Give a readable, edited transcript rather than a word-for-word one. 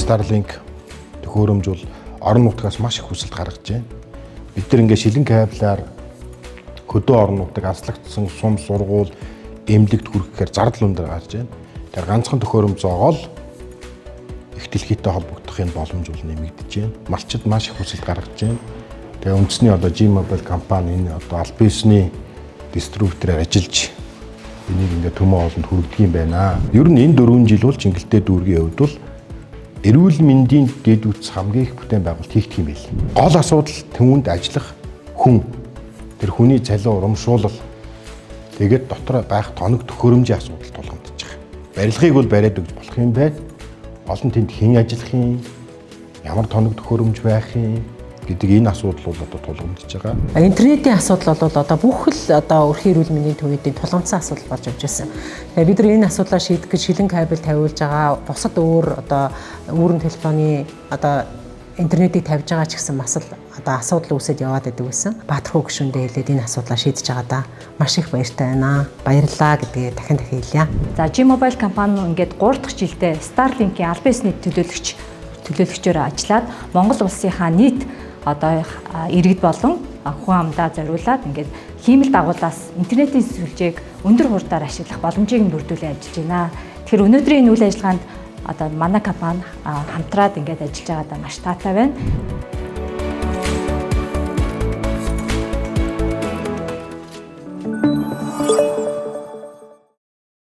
Starlink төхөөрөмж бол орон нутгаас маш их хүсэлт гаргаж байна. Бид нар ингээд шилэн кабелаар хөдөө орон нутаг аслагдсан сум сургууль эмнэлэгт хүрэхээр зардал өндөр гарч байна. Тэр ганцхан төхөөрөмж зоогоол их дэлхийтэй холбогдохын боломж бол нэмэгдэж байна. Малчид маш их хүсэлт гаргаж байна. Тэгээ үндэсний одоо G-Mobile компани энэ одоо аль бисний дистрибьютораар ажиллаж энийг ингээд төмөө олонд хүргэдэг юм байна. Ер нь энэ 4 жил бол Чингэлтэй дүүргийн хувьд бол эрүүл мэндийн дэд үтс хамгийн их бүтээн байгуулалт хийгдэх юм байл. Гол асуудал түүнд ажиллах хүн. Тэр хүний цалин урамшуулал тэгээд дотор байх тоног төхөөрөмжийн асуудал тулгамдж байгаа. Барилгыг бол бариад өгч болох юм байна. Олон тэнд хэн ажиллах юм, ямар тоног төхөөрөмж байх юм гэдэг энэ асуудал бол одоо тулгамдж байгаа. Интернетийн асуудал бол одоо бүх л одоо өрхийн эрүүл мэндийн төвийн тулгамдсан асуудал болж явж байсан. Тэгээ бид нар энэ асуудлаа шийдэх гэж шилэн кабель тавиулж байгаа. Бусад өөр одоо үүрэн телефоны одоо интернетийг тавьж байгаа ч гэсэн бас л одоо асуудал үүсэж яваад байдаг байсан. Баатархуу гишүүндээ хэлээд энэ асуудлаа шийдэж байгаа да. Маш их баяртай байна. Баярлалаа гэдгээ дахин хэлье. За G-Mobile компани ингээд 3 дахь жилдээ Starlink-ийн аль бисний төлөөлөгчөөр ажиллаад Монгол улсынхаа нийт одоо иргэд болон хүн амдаа зориулаад ингээд хиймэл дагуулаас интернетийн сүлжээг өндөр хурдаар ашиглах боломжийг бүрдүүлэн ажиллаж байна. Тэгэхээр өнөөдрийн энэ үйл ажиллагаанд одоо манай компани хамтраад ингээд ажиллаж байгаадаа маш таатай байна.